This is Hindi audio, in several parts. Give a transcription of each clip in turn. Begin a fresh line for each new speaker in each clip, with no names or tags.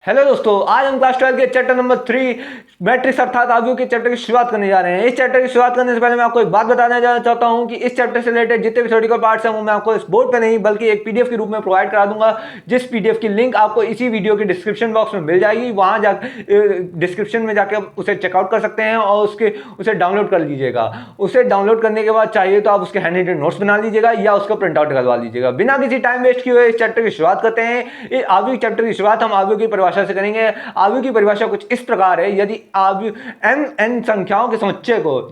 हेलो दोस्तों, आज हम क्लास 12 के चैप्टर नंबर 3 मैट्रिक्स अर्थात आव्यूह के चैप्टर की शुरुआत करने जा रहे हैं। इस चैप्टर की शुरुआत करने से पहले मैं आपको एक बात बताना चाहता हूं कि इस चैप्टर से रिलेटेड जितने भी थ्योरेटिकल पार्ट्स हैं वो मैं आपको इस बोर्ड पे नहीं बल्कि एक पीडीएफ के रूप में प्रोवाइड करा दूंगा, जिस पीडीएफ की लिंक आपको इसी वीडियो के डिस्क्रिप्शन बॉक्स में मिल जाएगी। वहां जा डिस्क्रिप्शन में जाकर उसे चेकआउट कर सकते हैं और उसे डाउनलोड कर लीजिएगा। उसे डाउनलोड करने के बाद चाहिए तो आप उसके हैंड रिटन नोट्स बना लीजिएगा या उसका प्रिंट आउट करवा लीजिएगा। बिना किसी टाइम वेस्ट किए हुए इस चैप्टर की शुरुआत करते हैं। आव्यूह चैप्टर की शुरुआत हम आव्यूह की परिभाषा से करेंगे। आव्यूह की परिभाषा कुछ इस प्रकार है। यदि आव्यूह m n संख्याओं के समुच्चय को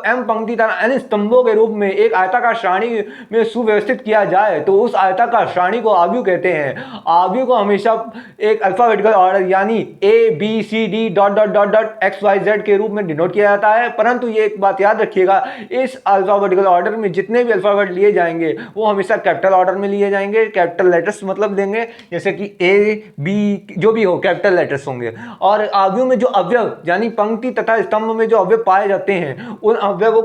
m पंक्ति तथा n स्तंभों के रूप में एक आयताकार सारणी में सुव्यवस्थित किया जाए तो उस आयताकार सारणी को आव्यूह कहते हैं। आव्यूह को हमेशा एक अल्फाबेटिकल ऑर्डर यानी a b c d dot dot dot dot x y z के रूप में डिनोट किया जाता है। परंतु ये एक बात याद रखिएगा, इस अल्फाबेटिकल ऑर्डर में जितने भी अल्फाबेट लिए जाएंगे वो हमेशा कैपिटल ऑर्डर में लिए जाएंगे। कैपिटल लेटर्स मतलब देंगे, जैसे कि a b जो भी हो कैपिटल लेटर्स होंगे। और आव्यूह में जो अवयव यानी पंक्ति तथा स्तंभ में जो अवयव पाए जाते हैं उन अवयवों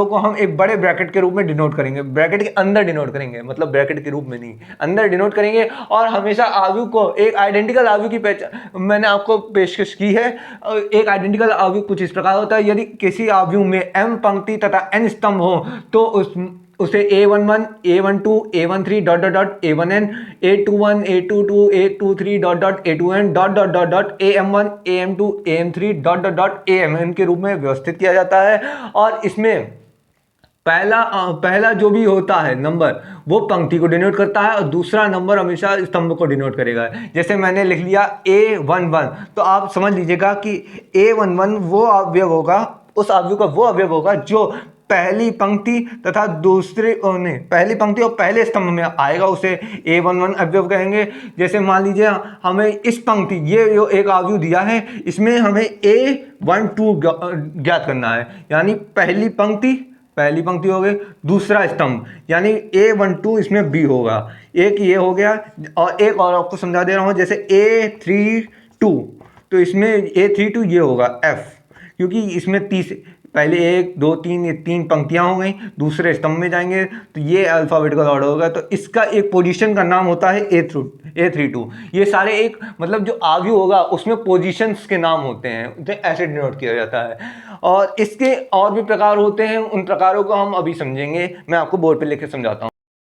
को हम एक बड़े ब्रैकेट के रूप में डिनोट करेंगे। ब्रैकेट के अंदर डिनोट करेंगे, मतलब ब्रैकेट के रूप में नहीं, अंदर डिनोट करेंगे। और हमेशा आव्यूह को एक आइडेंटिकल आव्यूह की पहचान मैंने आपको पेशकश की है। एक आइडेंटिकल आव्यूह कुछ इस प्रकार होता है। यदि किसी आव्यूह में m पंक्ति तथा n स्तंभ हो तो उसे a11 a12 a13 dot dot dot a1n a21 a22 a23 dot dot a2n dot dot dot dot am1 am2 am3 dot dot dot amn के रूप में व्यवस्थित किया जाता है। और इसमें पहला जो भी होता है नंबर वो पंक्ति को डिनोट करता है और दूसरा नंबर हमेशा स्तंभ को डिनोट करेगा। जैसे मैंने लिख लिया a11, तो आप समझ लीजिएगा कि a11 वो अवयव होगा, उस अवयव का वो अवयव होगा जो पहली पंक्ति तथा पहली पंक्ति और पहले स्तंभ में आएगा, उसे a11 अवयव कहेंगे। जैसे मान लीजिए हमें इस पंक्ति ये जो एक अवयव दिया है इसमें हमें a12 ज्ञात करना है, यानी पहली पंक्ति हो गई, दूसरा स्तंभ यानी a12 इसमें b होगा। एक ये हो गया और एक और आपको समझा दे रहा हूं, जैसे a32 तो इसमें a32 ये होगा f, क्योंकि इसमें पहले 1 2 3 ये 3 पंक्तियां हो गई, दूसरे स्तंभ में जाएंगे तो ये अल्फाबेटिकल ऑर्डर होगा। तो इसका एक पोजीशन का नाम होता है a32। ये सारे एक मतलब जो आव्यूह होगा उसमें पोजीशंस के नाम होते हैं, उसे ऐसे डिनोट किया जाता है। और इसके और भी प्रकार होते हैं, उन प्रकारों को हम अभी समझेंगे। मैं आपको बोर्ड पे लिख के समझाता हूँ।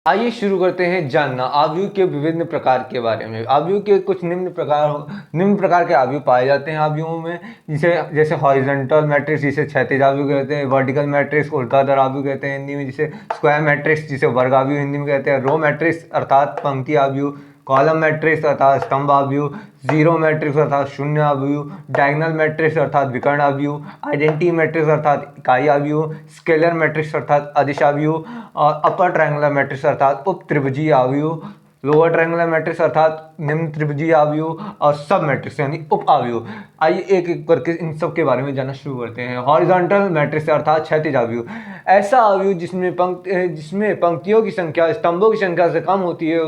आइए शुरू करते हैं जानना आव्यूह के विभिन्न प्रकार के बारे में। आव्यूह के कुछ निम्न प्रकार के आव्यूह पाए जाते हैं आव्यूहों में, जैसे हॉरिजॉन्टल मैट्रिक्स जिसे क्षैतिज आव्यूह कहते हैं, वर्टिकल मैट्रिक्स ऊर्ध्वाधर आव्यूह कहते हैं हिंदी में, जिसे स्क्वायर मैट्रिक्स जिसे वर्ग आव्यूह हिंदी में कहते हैं, रो मैट्रिक्स अर्थात पंक्ति आव्यूह, कॉलम मैट्रिक्स अर्थात स्तंभ आव्यूह, जीरो मैट्रिक्स अर्थात शून्य आव्यूह, डायगोनल मैट्रिक्स अर्थात विकर्ण आव्यूह, आइडेंटिटी मैट्रिक्स अर्थात इकाई आव्यूह, स्केलर मैट्रिक्स अर्थात अदिश आव्यूह, और अपर ट्रायंगुलर मैट्रिक्स अर्थात उप त्रिभुजीय आव्यूह, लोअर ट्रायंगुलर मैट्रिक्स अर्थात निम्न त्रिभुजीय आव्यूह, और सब मैट्रिक्स यानी उप आव्यूह। आइए एक एक करके इन सब के बारे में जानना शुरू करते हैं। हॉरिजॉन्टल मैट्रिक्स अर्थात क्षैतिज आव्यूह, ऐसा आव्यूह जिसमें पंक्तियों की संख्या स्तंभों की संख्या से कम होती है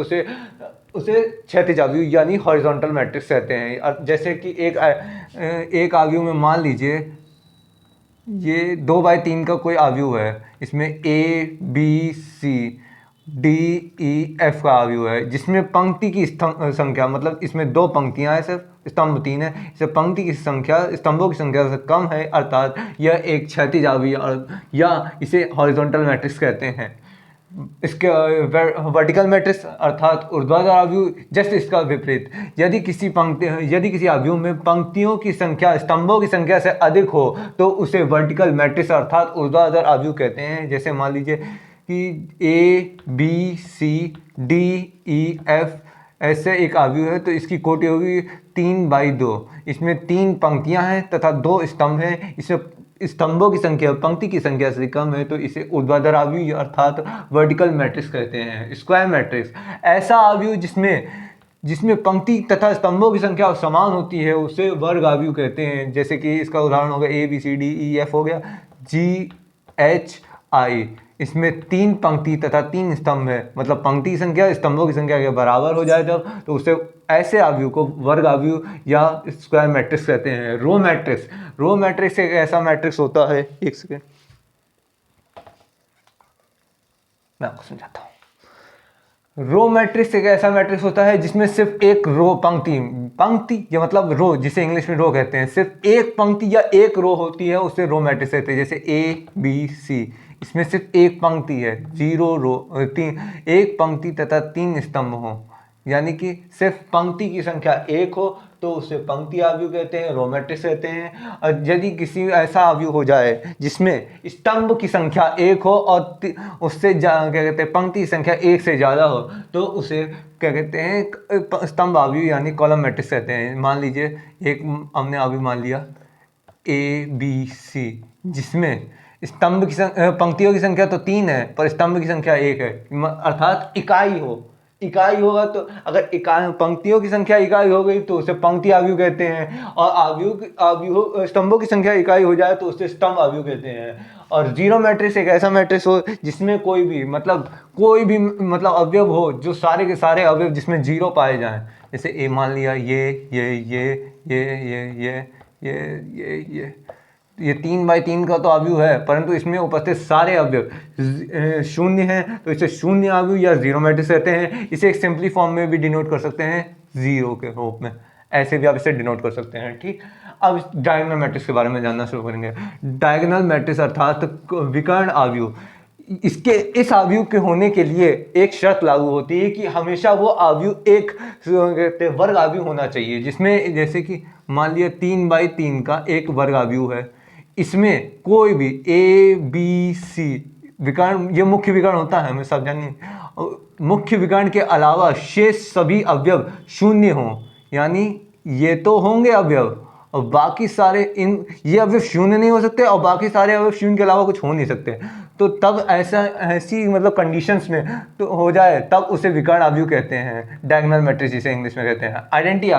उसे क्षैतिज आव्यूह यानी हॉरिजॉन्टल मैट्रिक्स कहते हैं। जैसे कि एक आव्यूह में मान लीजिए ये 2/3 का कोई आव्यूह है, इसमें ABCDEF का आव्यूह है, जिसमें पंक्ति की संख्या मतलब इसमें 2 पंक्तियां हैं, सिर्फ स्तंभ 3 है, इसे पंक्ति की संख्या स्तंभों की संख्या से कम है, अर्थात यह एक क्षैतिज आव्यूह या इसे हॉरिजॉन्टल मैट्रिक्स कहते हैं। इसके वर्टिकल मैट्रिक्स अर्थात ऊर्ध्वाधर आव्यूह जैसे इसका विपरीत, यदि किसी आव्यूह में पंक्तियों की संख्या स्तंभों की संख्या से अधिक हो तो उसे वर्टिकल मैट्रिक्स अर्थात ऊर्ध्वाधर आव्यूह कहते हैं। जैसे मान लीजिए कि ABCDEF ऐसे एक आव्यूह है तो इसकी कोटि होगी 3/2, इसमें 3 पंक्तियां हैं तथा 2 स्तंभ हैं, इसमें स्तंभों की संख्या पंक्ति की संख्या से कम है तो इसे ऊर्ध्वाधर आव्यूह अर्थात वर्टिकल मैट्रिक्स कहते हैं। स्क्वायर मैट्रिक्स, ऐसा आव्यूह जिसमें पंक्ति तथा स्तंभों की संख्या समान होती है उसे वर्ग आव्यूह कहते हैं। जैसे कि इसका उदाहरण हो गया ABCDEF हो गया, GHI, इसमें 3 पंक्ति तथा 3 स्तंभ है, मतलब पंक्ति की संख्या स्तंभों की संख्या के बराबर हो जाए जब तो उसे ऐसे आव्यूह को वर्ग आव्यूह या स्क्वायर मैट्रिक्स कहते हैं। रो मैट्रिक्स एक ऐसा मैट्रिक्स होता है, एक सेकेंड मैं आपको समझाता हूँ। रो मैट्रिक्स एक ऐसा मैट्रिक्स होता है जिसमें सिर्फ एक रो पंक्ति पंक्ति या मतलब रो, जिसे इंग्लिश में रो कहते हैं, सिर्फ एक पंक्ति या एक रो होती है, उसे रो मैट्रिक्स कहते हैं। जैसे A B C, इसमें सिर्फ एक पंक्ति है, 0 रो, 3 एक पंक्ति तथा 3 स्तंभ हो, यानी कि सिर्फ पंक्ति की संख्या एक हो तो उसे पंक्ति आव्यूह कहते हैं, रो मैट्रिक्स कहते हैं। और यदि किसी ऐसा आव्यूह हो जाए जिसमें स्तंभ की संख्या एक हो और उससे क्या कहते हैं पंक्ति की संख्या एक से ज़्यादा हो तो उसे क्या कहते हैं स्तंभ आव्यूह यानी कॉलम मैट्रिक्स कहते हैं। मान लीजिए एक हमने आव्यूह मान लिया ABC, जिसमें स्तंभ की पंक्तियों की संख्या तो 3 है पर स्तंभ की संख्या 1 है, अर्थात इकाई होगा। तो अगर पंक्तियों की संख्या इकाई हो गई तो उसे पंक्ति आव्यूह कहते हैं, और आव्यूह स्तंभों की संख्या इकाई हो जाए तो उसे स्तंभ आव्यूह कहते हैं। और जीरो मैट्रिक्स एक ऐसा मैट्रिक्स हो जिसमें कोई भी मतलब अवयव हो, जो सारे के सारे अवयव जिसमें जीरो पाए जाएं। जैसे ए मान लिया ये 3/3 का तो आव्यूह है, परंतु इसमें उपस्थित सारे अवयव शून्य हैं तो इसे शून्य आव्यूह या जीरो मैट्रिक्स कहते हैं। इसे एक सिंपली फॉर्म में भी डिनोट कर सकते हैं जीरो के रूप में, ऐसे भी आप इसे डिनोट कर सकते हैं। ठीक, अब डायगोनल मैट्रिक्स के बारे में जानना शुरू करेंगे। डायगोनल मैट्रिक्स अर्थात विकर्ण आव्यूह, इस आव्यूह के होने के लिए एक शर्त लागू होती है कि हमेशा वो आव्यूह एक वर्ग आव्यूह होना चाहिए, जिसमें जैसे कि मान लिया 3/3 का एक वर्ग आव्यूह है, इसमें कोई भी ABC विकर्ण, ये मुख्य विकर्ण होता है, हमें सब जानिए, मुख्य विकर्ण के अलावा शेष सभी अवयव शून्य हों, यानी ये तो होंगे अवयव और बाकी सारे ये अवयव शून्य नहीं हो सकते और बाकी सारे अवयव शून्य के अलावा कुछ हो नहीं सकते। तो तब ऐसी मतलब कंडीशंस में तो हो जाए तब उसे विकर्ण आव्यूह कहते हैं, डायगोनल मैट्रिक्स जिसे इंग्लिश में कहते हैं। आइडेंटिटी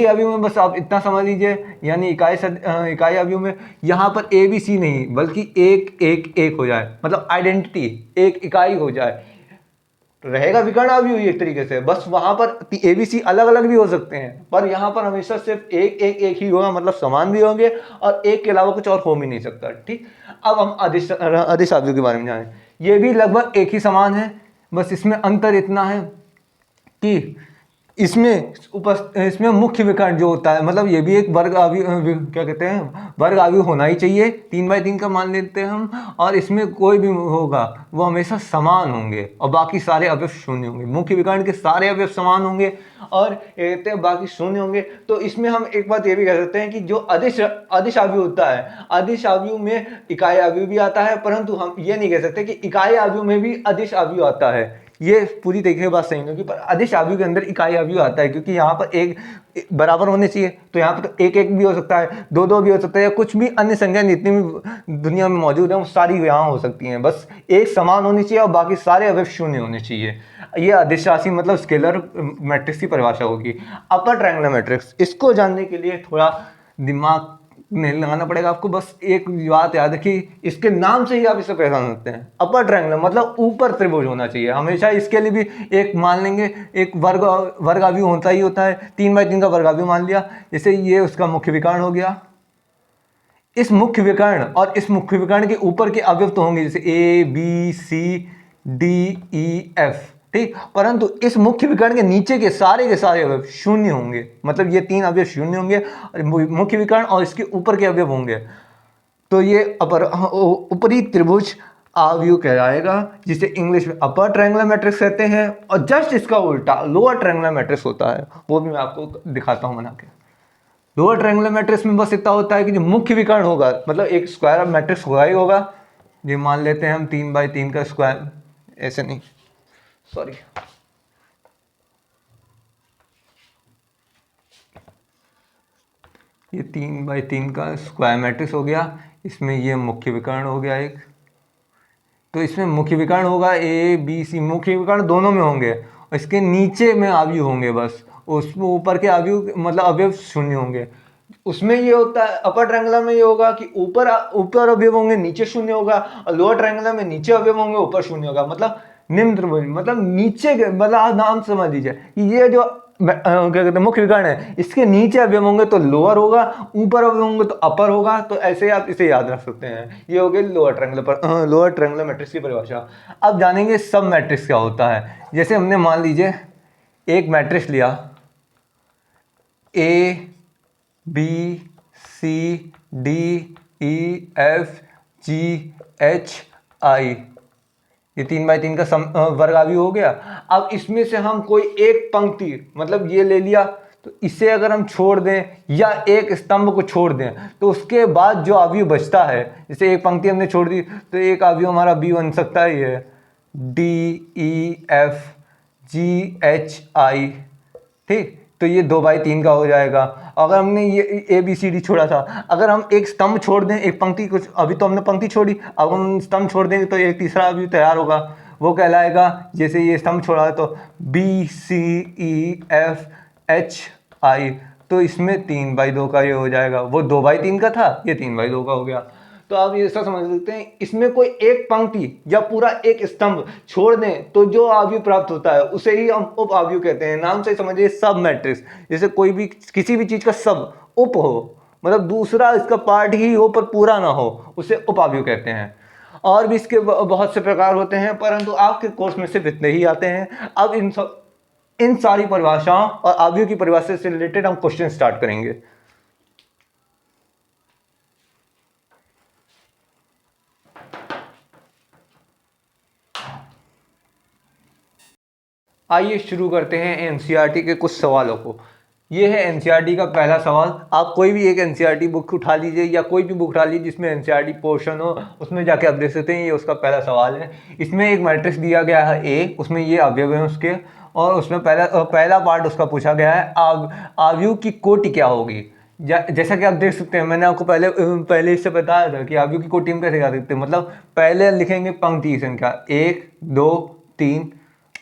आव्यूह में बस आप इतना समझ लीजिए, यानी इकाई आव्यूह में यहाँ पर ABC नहीं बल्कि 1 हो जाए, मतलब आइडेंटिटी एक इकाई हो जाए, रहेगा विकर्ण आव्यूह एक तरीके से। बस वहां पर ABC अलग अलग भी हो सकते हैं पर यहाँ पर हमेशा सिर्फ एक ही होगा, मतलब समान भी होंगे और एक के अलावा कुछ और हो भी नहीं सकता। ठीक, अब हम अदिश आव्यूह के बारे में जानें। ये भी लगभग एक ही समान है, बस इसमें अंतर इतना है कि इसमें मुख्य विकर्ण जो होता है, मतलब ये भी एक वर्ग आव्यूह क्या कहते हैं वर्ग आव्यूह होना ही चाहिए, 3/3 का मान लेते हैं हम, और इसमें कोई भी होगा वो हमेशा समान होंगे और बाकी सारे अवयव शून्य होंगे। मुख्य विकर्ण के सारे अवयव समान होंगे और बाकी शून्य होंगे। तो इसमें हम एक बात ये भी कह सकते हैं कि जो अदिश आव्यूह होता है, अदिश आव्यूह में इकाई आव्यूह भी आता है, परंतु हम ये नहीं कह सकते कि इकाई आव्यूह में भी अदिश आव्यूह आता है। ये पूरी तरीके से बात सही नहीं होगी, पर अदिश आव्यूह के अंदर इकाई आव्यूह आता है, क्योंकि यहाँ पर एक बराबर होने चाहिए, तो यहाँ पर तो 1 भी हो सकता है, 2 भी हो सकता है, या कुछ भी अन्य संख्या जितनी भी दुनिया में मौजूद है वो सारी यहाँ हो सकती हैं। बस एक समान होनी चाहिए और बाकी सारे अवयव शून्य होने चाहिए। ये अदिश राशि मतलब स्केलर मैट्रिक्स की परिभाषा होगी। अपर ट्रायंगुलर मैट्रिक्स, इसको जानने के लिए थोड़ा दिमाग नहीं लगाना पड़ेगा आपको, बस एक बात याद है कि इसके नाम से ही आप इसे पहचान सकते हैं। अपर ट्रायंगुलर मतलब ऊपर त्रिभुज होना चाहिए हमेशा। इसके लिए भी एक मान लेंगे, एक वर्ग आव्यूह होता ही होता है, 3/3 का वर्ग आव्यूह मान लिया, जैसे ये उसका मुख्य विकर्ण हो गया। इस मुख्य विकर्ण और इस मुख्य विकर्ण के ऊपर के अवयव तो होंगे, जैसे ABCDEF, ठीक, परंतु इस मुख्य विकर्ण के नीचे के सारे अवयव शून्य होंगे, मतलब ये 3 अवयव शून्य होंगे और मुख्य विकर्ण और इसके ऊपर के अवयव होंगे, तो ये ऊपरी त्रिभुज आव्यूह कहलाएगा, जिसे इंग्लिश में अपर ट्रायंगुलर मैट्रिक्स कहते हैं। और जस्ट इसका उल्टा लोअर ट्रायंगुलर मैट्रिक्स होता है, वो भी मैं आपको दिखाता हूं बना के। लोअर ट्रायंगुलर मैट्रिक्स में बस इतना होता है कि जो मुख्य विकर्ण होगा, मतलब एक स्क्वायर ऑफ मैट्रिक्स होगा ही होगा, ये मान लेते हैं हम 3/3 का स्क्वायर, ऐसे नहीं, सॉरी, ये 3/3 का स्क्वायर मैट्रिक्स हो गया, इसमें ये मुख्य विकर्ण हो गया एक, तो इसमें मुख्य विकर्ण होगा ABC, मुख्य विकर्ण दोनों में होंगे और इसके नीचे में आव्यूह होंगे, बस उसमें ऊपर के आव्यूह मतलब अवयव शून्य होंगे। उसमें ये होता है, अपर ट्रायंगुलर में ये होगा कि ऊपर अवयव होंगे नीचे शून्य होगा, और लोअर ट्रायंगुलर में नीचे अवयव होंगे ऊपर शून्य होगा, मतलब निम्न त्रिभुज, मतलब नीचे के, मतलब आप नाम समझ लीजिए कि ये जो क्या कहते हैं मुख्य विकर्ण है, इसके नीचे अवयव होंगे तो लोअर होगा, ऊपर अवयव होंगे तो अपर होगा। तो ऐसे आप इसे याद रख सकते हैं। ये हो गई लोअर ट्रायंगुलर मैट्रिक्स की परिभाषा। अब जानेंगे सब मैट्रिक्स क्या होता है। जैसे हमने मान लीजिए एक मैट्रिक्स लिया A B C D E F G H I, ये 3x3 का वर्गावी हो गया। अब इसमें से हम कोई एक पंक्ति, मतलब ये ले लिया, तो इसे अगर हम छोड़ दें या एक स्तंभ को छोड़ दें तो उसके बाद जो अवयव बचता है, जैसे एक पंक्ति हमने छोड़ दी तो एक अवयव हमारा बी बन सकता है, ये D E F G H आई, ठीक। तो ये 2x3 का हो जाएगा। अगर हमने ये ए बी सी डी छोड़ा था, अगर हम एक स्तंभ छोड़ दें, एक पंक्ति, कुछ अभी तो हमने पंक्ति छोड़ी, अब हम स्तंभ छोड़ देंगे तो एक तीसरा अभी तैयार होगा, वो कहलाएगा, जैसे ये स्तंभ छोड़ा है तो B C E F H I, तो इसमें 3/2 का ये हो जाएगा। वो 2x3 का था, ये 3/2 का हो गया। तो आप ये ऐसा समझ सकते हैं, इसमें कोई एक पंक्ति या पूरा एक स्तंभ छोड़ दें तो जो अवयव प्राप्त होता है उसे ही हम उप अवयव कहते हैं। नाम से समझिए सब मैट्रिक्स, जैसे कोई भी किसी भी चीज का सब उप हो, मतलब दूसरा इसका पार्ट ही हो पर पूरा ना हो, उसे उप अवयव कहते हैं। और भी इसके बहुत से प्रकार होते हैं, परंतु आपके कोर्स में सिर्फ इतने ही आते हैं। अब इन सारी परिभाषाओं और अवयव की परिभाषा से रिलेटेड हम क्वेश्चन स्टार्ट करेंगे। आइए शुरू करते हैं एनसीईआरटी के कुछ सवालों को। ये है एनसीईआरटी का पहला सवाल। आप कोई भी एक एनसीईआरटी बुक उठा लीजिए या कोई भी बुक उठा लीजिए जिसमें एनसीईआरटी पोर्शन हो, उसमें जाके आप देख सकते हैं। ये उसका पहला सवाल है। इसमें एक मैट्रिक्स दिया गया है ए, उसमें ये अवयव हैं उसके, और उसमें पहला पार्ट उसका पूछा गया है अवयव की कोटि क्या होगी। जैसा कि आप देख सकते हैं, मैंने आपको पहले इससे बताया था कि अवयव की कोटि हम कैसे कर सकते हैं। मतलब पहले लिखेंगे पंक्ति की संख्या 1 2 3,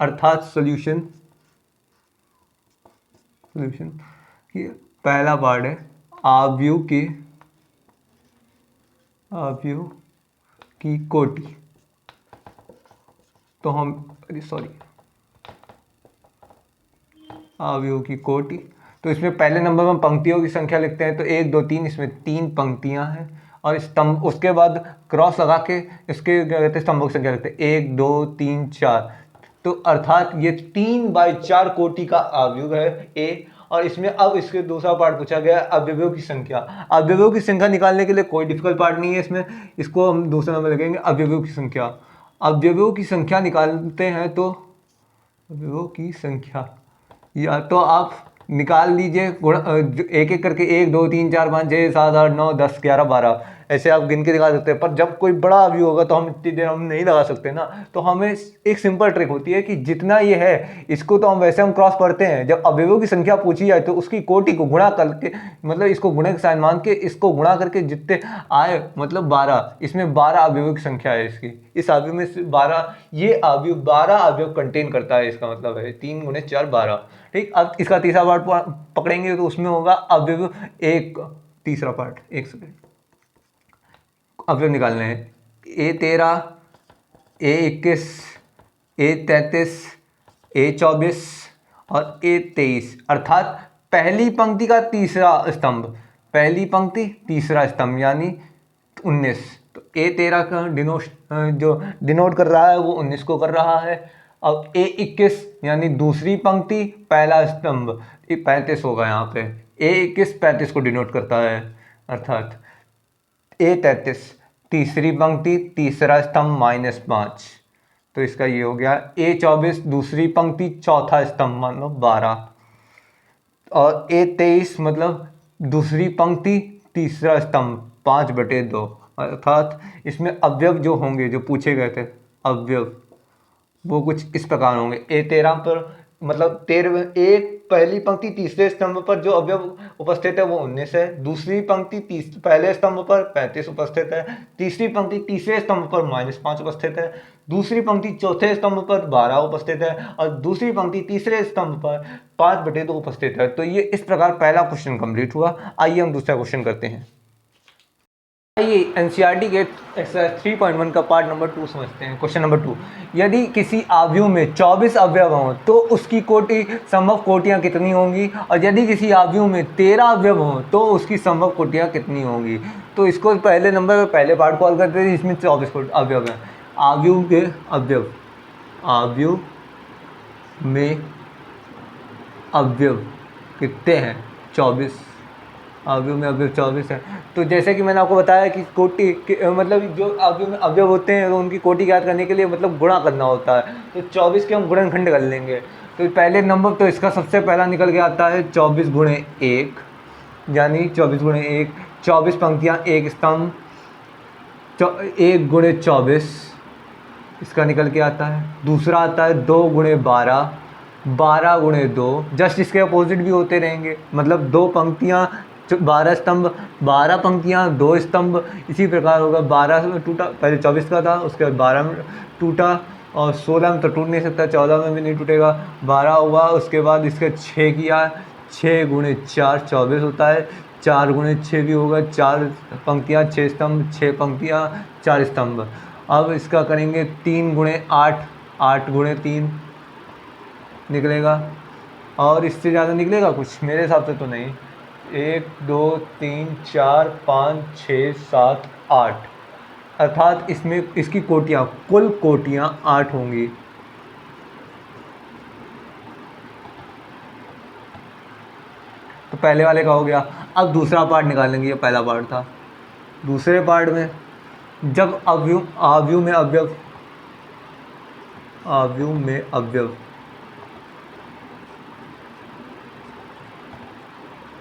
अर्थात सॉल्यूशन कि पहला पार्ट है अवयव की कोटि। तो हम अवयव की कोटि, तो इसमें पहले नंबर में पंक्तियों की संख्या लिखते हैं, तो 1 2 3, इसमें 3 पंक्तियां हैं। और स्तंभ, उसके बाद क्रॉस लगा के इसके क्या कहते हैं स्तंभों की संख्या लिखते हैं, 1 2 3 4। तो अर्थात ये 3/4 कोटि का अवयव है ए। और इसमें अब इसके दूसरा पार्ट पूछा गया अवयवों की संख्या। अवयवों की संख्या निकालने के लिए कोई डिफिकल्ट पार्ट नहीं है इसमें, इसको हम दूसरा नंबर लिखेंगे अवयवों की संख्या। अवयवों की संख्या निकालते हैं तो अवयवों की संख्या या तो आप निकाल लीजिए एक एक करके, 1 2 3 4 5 6 7 8 9 10 11 12, ऐसे आप गिन के निकाल सकते हैं। पर जब कोई बड़ा अवयव होगा तो हम इतनी देर हम नहीं लगा सकते ना। तो हमें एक सिंपल ट्रिक होती है कि जितना ये है इसको तो हम वैसे हम क्रॉस पढ़ते हैं, जब अवयवों की संख्या पूछी जाए तो उसकी कोटि को गुणा करके, मतलब इसको गुणे का साइन मान के इसको गुणा करके जितने आए, मतलब 12, इसमें 12 अवयवों की संख्या है इसकी। इस अवयव में से 12, ये अवयव 12 अवयव कंटेन करता है, इसका मतलब है 3 × 4 12। ठीक। अब इसका तीसरा पार्ट पकड़ेंगे तो उसमें होगा अवयव एक, तीसरा पार्ट, एक सेकेंड, अवयव निकालने हैं A13 A21 A33 A24 और A23, अर्थात पहली पंक्ति का तीसरा स्तंभ, पहली पंक्ति तीसरा स्तंभ यानी 19। तो A13 का जो डिनोट कर रहा है वो 19 को कर रहा है। अब A21 यानी दूसरी पंक्ति पहला स्तंभ 35 होगा यहाँ पे। A21 35 को डिनोट करता है, अर्थात A33 तीसरी पंक्ति तीसरा स्तंभ -5, तो इसका ये हो गया। A24 दूसरी पंक्ति चौथा स्तंभ मतलब 12, और A23 मतलब दूसरी पंक्ति तीसरा स्तंभ 5/2, अर्थात इसमें अवयव जो होंगे, जो पूछे गए थे अवयव, वो कुछ इस प्रकार होंगे। A13 पर मतलब 13, एक पहली पंक्ति तीसरे स्तंभ पर जो अवयव उपस्थित है वो 19 है। दूसरी पंक्ति पहले स्तंभ पर 35 उपस्थित है। तीसरी पंक्ति तीसरे स्तंभ पर -5 उपस्थित है। दूसरी पंक्ति चौथे स्तंभ पर 12 उपस्थित है, और दूसरी पंक्ति तीसरे स्तंभ पर 5/2 उपस्थित है। तो ये इस प्रकार पहला क्वेश्चन कंप्लीट हुआ। आइए हम दूसरा क्वेश्चन करते हैं। आइए एनसीईआरटी के एक्सरसाइज 3.1 का पार्ट नंबर 2 समझते हैं। क्वेश्चन नंबर 2, यदि किसी अवयव में 24 अवयव हों तो उसकी कोटि संभव कोटियाँ कितनी होंगी, और यदि किसी अवयव में 13 अवयव हों तो उसकी संभव कोटियाँ कितनी होंगी। तो इसको पहले नंबर पहले पार्ट कॉल करते हैं, इसमें 24 अवयव हैं। अवयव के अवयव, अवयव में अवयव कितने हैं, 24। अवयव में अवयव 24 है। तो जैसे कि मैंने आपको बताया कि कोटि मतलब जो अवयव में अवयव होते हैं तो उनकी कोटि ज्ञात करने के लिए मतलब गुणा करना होता है। तो 24 के हम गुणनखंड कर लेंगे। तो पहले नंबर तो इसका सबसे पहला निकल के आता है 24 गुणे 1, यानी 24 गुणे 1, 24 पंक्तियाँ 1 स्तंभ, 1 गुणे 24 इसका निकल के आता है। दूसरा आता है 2 गुणे 12, 12 गुणे 2, जस्ट इसके अपोजिट भी होते रहेंगे, मतलब 2 पंक्तियाँ 12 स्तंभ, 12 पंक्तियाँ 2 स्तंभ, इसी प्रकार होगा। 12 में टूटा, पहले 24 का था, उसके बाद 12 में टूटा, और 16 में तो टूट नहीं सकता, 14 में भी नहीं टूटेगा, 12 हुआ। उसके बाद इसके 6 किया, 6 गुणे 4 24 होता है, 4 गुणे 6 भी होगा, 4 पंक्तियाँ 6 स्तंभ, 6 पंक्तियाँ 4 स्तंभ। अब इसका करेंगे 3 गुणे 8, 8 गुणे 3 निकलेगा, और इससे ज़्यादा निकलेगा कुछ मेरे हिसाब से तो नहीं। 1 2 3 4 5 6 7 8, अर्थात इसमें इसकी कोटियाँ, कुल कोटियाँ 8 होंगी। तो पहले वाले का हो गया। अब दूसरा पार्ट निकालेंगे, ये पहला पार्ट था। दूसरे पार्ट में जब अवयव में अवयव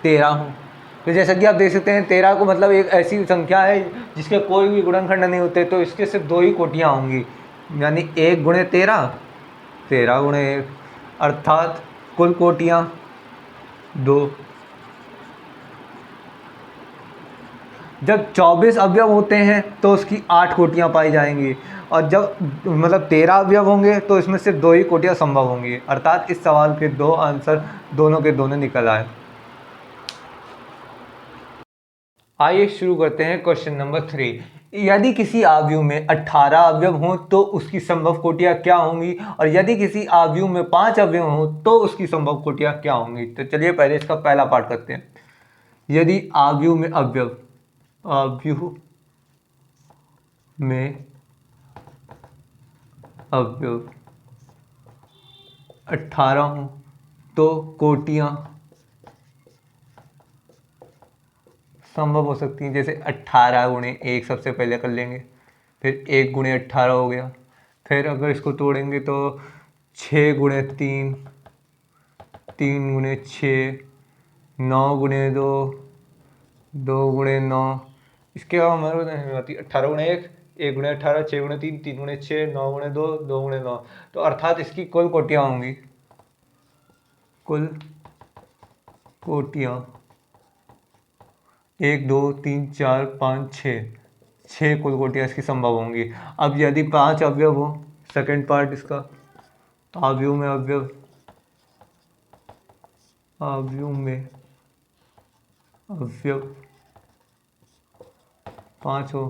13 हो, तो जैसा कि आप देख सकते हैं 13 को मतलब एक ऐसी संख्या है जिसके कोई भी गुणनखंड नहीं होते, तो इसके सिर्फ 2 ही कोटियाँ होंगी, यानी 1 गुणे 13, 13 गुणे 1, अर्थात कुल कोटियाँ 2। जब 24 अवयव होते हैं तो उसकी 8 कोटियाँ पाई जाएंगी, और जब मतलब 13 अवयव होंगे तो इसमें सिर्फ 2 ही कोटियाँ संभव होंगी, अर्थात इस सवाल के 2 आंसर दोनों के दोनों निकल आए। आइए शुरू करते हैं क्वेश्चन नंबर 3। यदि किसी अवयव में 18 अवयव हों तो उसकी संभव कोटियाँ क्या होंगी, और यदि किसी अवयव में 5 अवयव हों तो उसकी संभव कोटियाँ क्या होंगी। तो चलिए पहले इसका पहला पार्ट करते हैं। यदि अवयव में अवयव 18 हों तो कोटियाँ संभव हो सकती हैं। जैसे 18 गुणे 1 सबसे पहले कर लेंगे, फिर 1 गुणे 18 हो गया, फिर अगर इसको तोड़ेंगे तो 6 गुणे 3, 3 गुणे 6, 9 गुणे 2, 2 गुणे 9, इसके अलावा हमारे पास नहीं आती। 18 गुणे 1, 1 गुणे 18, 6 गुणे 3, 3 गुणे 6, 9 गुणे 2, 2 गुणे 9, तो अर्थात इसकी कुल कोटियाँ होंगी, कुल कोटियाँ 1 2 3 4 5 6, 6 कुल कोटियाँ इसकी संभव होंगी। अब यदि 5 अवयव हो, सेकंड पार्ट इसका, अवयव में अवयव 5 हो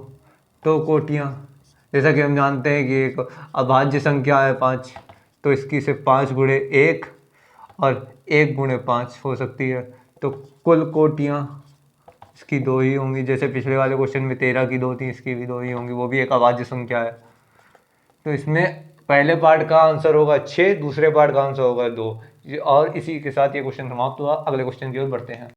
तो कोटियाँ, जैसा कि हम जानते हैं कि एक अभाज्य संख्या है 5, तो इसकी सिर्फ 5 गुणे 1 और 1 गुणे 5 हो सकती है। तो कुल कोटियाँ इसकी 2 ही होंगी, जैसे पिछले वाले क्वेश्चन में 13 की 2 थी, इसकी भी 2 ही होंगी, वो भी एक अभाज्य संख्या है। तो इसमें पहले पार्ट का आंसर होगा 6, दूसरे पार्ट का आंसर होगा 2। और इसी के साथ ये क्वेश्चन समाप्त हुआ। अगले क्वेश्चन की ओर बढ़ते हैं।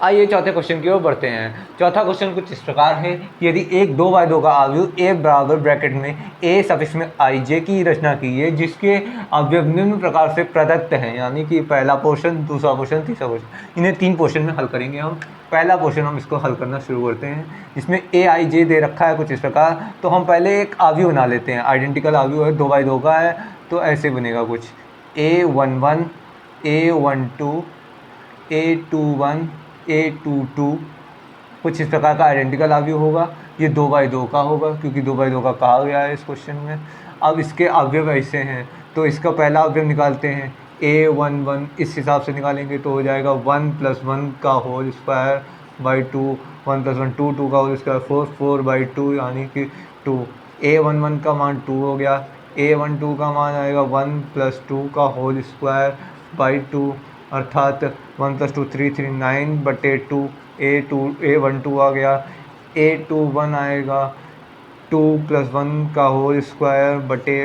आइए चौथे क्वेश्चन की ओर बढ़ते हैं। चौथा क्वेश्चन कुछ इस प्रकार है कि यदि एक 2/2 का अवयव a बराबर ब्रैकेट में a सफिक्स में ij की रचना कीजिए जिसके अवयव निम्न प्रकार से प्रदत्त हैं, यानी कि पहला पोर्शन, दूसरा पोर्शन, तीसरा पोर्शन, इन्हें 3 पोर्शन में हल करेंगे हम। पहला पोर्शन हम इसको हल करना शुरू करते हैं, जिसमें aij दे रखा है कुछ इस प्रकार। तो हम पहले एक अवयव बना लेते हैं, आइडेंटिकल अवयव है, 2/2 का है, तो ऐसे बनेगा कुछ a11 a12 a21 a22, कुछ इस प्रकार का आइडेंटिकल अवयव होगा। ये 2/2 का होगा क्योंकि 2/2 का कहा गया है इस क्वेश्चन में। अब इसके अवयव ऐसे हैं, तो इसका पहला अवयव निकालते हैं a11, इस हिसाब से निकालेंगे तो हो जाएगा 1 + 1 का होल स्क्वायर बाई टू, 1+1 2, 2 का होल स्क्वायर 4, 4/2 यानी कि 2। a11 का मान 2 हो गया। a12 का मान आएगा 1+2 का होल स्क्वायर बाई 2, अर्थात 1+2 3 3 9/2। a12 आ गया। a21 आएगा 2+1 का होल स्क्वायर बटे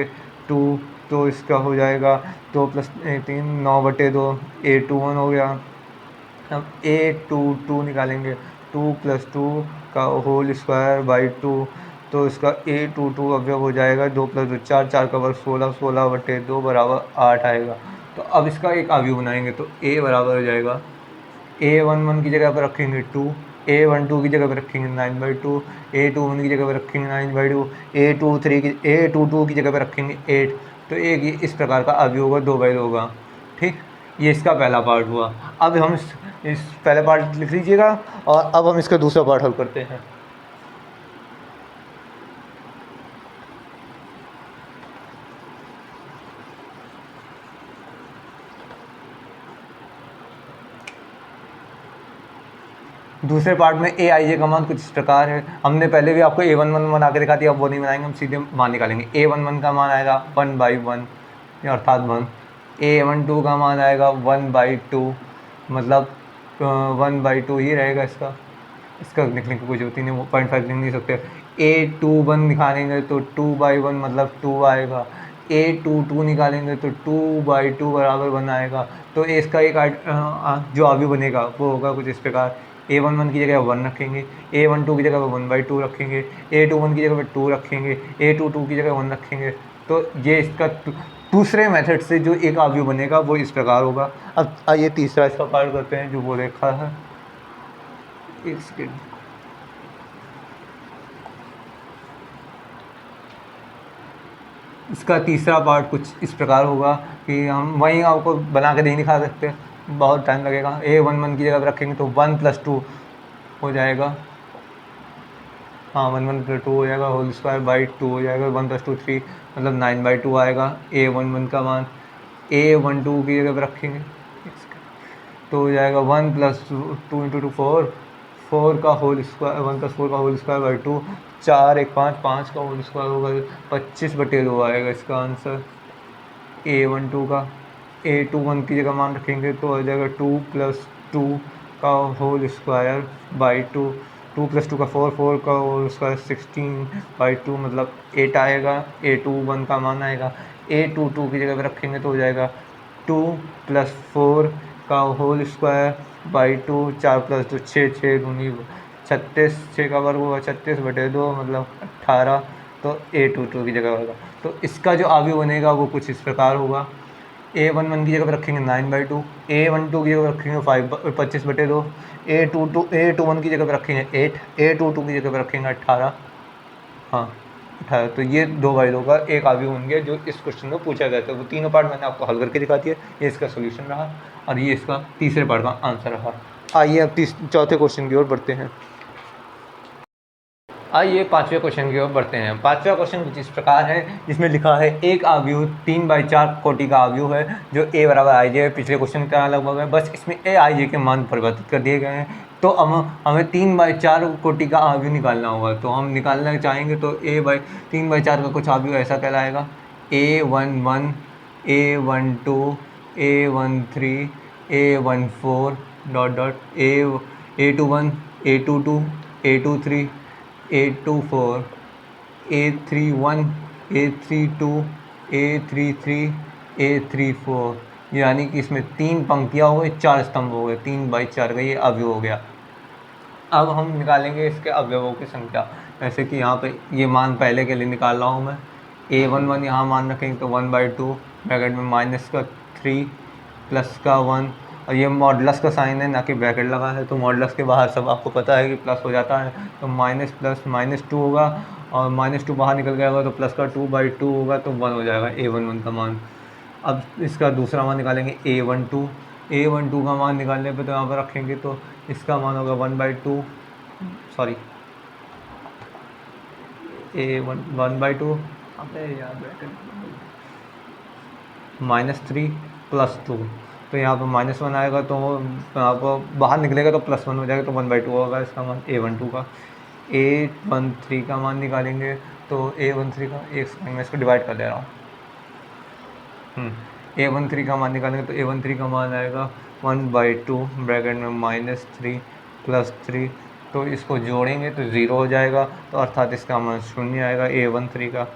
2, तो इसका हो जाएगा 2+3 9/2। a21 हो गया। अब a22 निकालेंगे, 2+2 का होल स्क्वायर बाई 2, तो इसका a22 अवयव हो जाएगा 2+2 4, 4 का वर्ग 16, 16/2 बराबर 8 आएगा। तो अब इसका एक अवयव बनाएंगे, तो a बराबर हो जाएगा, a11 की जगह पर रखेंगे 2, a12 की जगह पर रखेंगे 9/2, a21 की जगह पर रखेंगे 9/2, a22 की जगह पर रखेंगे 8। तो एक इस प्रकार का अवयव होगा, 2/2 होगा। ठीक, ये इसका पहला पार्ट हुआ। अब हम इस पहले पार्ट लिख लीजिएगा, और अब हम इसका दूसरा पार्ट हल करते हैं। दूसरे पार्ट में ए आई जे का मान कुछ इस प्रकार है। हमने पहले भी आपको a11 बना के दिखा दिया, अब वो नहीं बनाएंगे, हम सीधे मान निकालेंगे। a11 का मान आएगा 1/1 अर्थात 1। a12 का मान आएगा 1/2 मतलब 1/2 ही रहेगा इसका लिखने की कोई जरूरत ही नहीं, वो 0.5 लिख नहीं सकते। a21 निकालेंगे तो 2/1 मतलब 2 आएगा। a22 निकालेंगे तो 2/2 बराबर 1 आएगा। तो इसका एक जो अवयव बनेगा वो होगा कुछ इस प्रकार, a11 की जगह 1 रखेंगे, a12 की जगह पर 1/2 रखेंगे, a21 की जगह पर 2 रखेंगे, a22 की जगह 1 रखेंगे। तो ये इसका दूसरे मेथड से जो एक अवयव बनेगा वो इस प्रकार होगा। अब आइए तीसरा इसका पार्ट करते हैं, जो वो रेखा है। एक सेकेंड, इसका तीसरा पार्ट कुछ इस प्रकार होगा कि हम वहीं आपको बना के नहीं दिखा सकते, बहुत टाइम लगेगा। a11 की जगह पर रखेंगे तो 1+2 हो जाएगा, हाँ 1+2 हो जाएगा, होल स्क्वायर बाई 2 हो जाएगा, 1+2 3 मतलब 9/2 आएगा a11 का मान। a12 की जगह पर रखेंगे तो हो जाएगा 1+2 × 2 4, 4 का होल स्क्वायर 1+4 का होल स्क्वायर बाई 2, 4 1 5, 5 का होल स्क्वायर होगा 25/2 आएगा इसका आंसर a12 का। a21 की जगह मान रखेंगे तो हो जाएगा 2+2 का होल स्क्वायर बाई 2, 2+2 का 4, 4 का होल स्क्वायर 16/2 मतलब 8 आएगा। a21 का मान आएगा। a22 की जगह पर रखेंगे तो हो जाएगा 2+4 का होल स्क्वायर बाई 2, 4+2 6, 6 दूनी 36, 6 का वर्ग होगा 36/2 मतलब 18। तो a22 की जगह होगा। तो इसका जो अवयव बनेगा वो कुछ इस प्रकार होगा, a11 की जगह पर रखेंगे 9/2, a12 की जगह पर रखेंगे 25/2, a21 की जगह पर रखेंगे 8, a22 की जगह पर रखेंगे 18, हाँ 18। तो ये 2/2 का एक अवयव होंगे जो इस क्वेश्चन में पूछा गया था। वो तीनों पार्ट मैंने आपको हल करके दिखा दिया, ये इसका सोल्यूशन रहा और ये इसका तीसरे पार्ट का आंसर रहा। आइए अब चौथे क्वेश्चन की ओर बढ़ते हैं। आइए पांचवें क्वेश्चन की ओर बढ़ते हैं। पांचवा क्वेश्चन कुछ इस प्रकार है, जिसमें लिखा है एक अवयव 3/4 कोटि का अवयव है जो a बराबर आई जे है। पिछले क्वेश्चन की तरह लगभग है, बस इसमें a आई जे के मान परिवर्तित कर दिए गए हैं। तो हमें 3/4 कोटि का अवयव निकालना होगा। तो हम निकालना चाहेंगे तो 3/4 का कुछ अवयव ऐसा कहलाएगा, a11, a12, a13, a14 ... a21, a22, a23, a24, a31, a32, a33, a34, यानी कि इसमें 3 पंक्तियाँ हो गई, 4 स्तंभ हो गए, 3/4 का ये अवयव हो गया। अब हम निकालेंगे इसके अवयवों की संख्या, जैसे कि यहाँ पे ये मान पहले के लिए निकाल रहा हूँ मैं। a11 यहाँ मान रखेंगे तो 1/2 ब्रैकेट में -3 प्लस का 1, और ये मॉडुलस का साइन है ना कि ब्रैकेट लगा है, तो मॉडुलस के बाहर सब आपको पता है कि प्लस हो जाता है। तो माइनस प्लस -2 होगा, और -2 बाहर निकल गया होगा तो प्लस का 2/2 होगा, तो 1 हो जाएगा a11 का मान। अब इसका दूसरा मान निकालेंगे a12 का मान निकालने पे तो यहाँ पर रखेंगे तो इसका मान होगा 1/2, सॉरी a1/2 -3 + 2, तो यहाँ पर -1 आएगा, तो यहाँ पर बाहर निकलेगा तो +1 हो जाएगा, तो 1/2 होगा इसका मान A12 का। A13 का मान निकालेंगे तो A13 का, एक सेकंड में इसको डिवाइड कर दे रहा हूँ। A13 का मान निकालेंगे तो A13 का मान आएगा 1/2 ब्रैकेट में -3 +3, तो इसको जोड़ेंगे तो 0 हो जाएगा, तो अर्थात इसका मान 0 आएगा A13 का।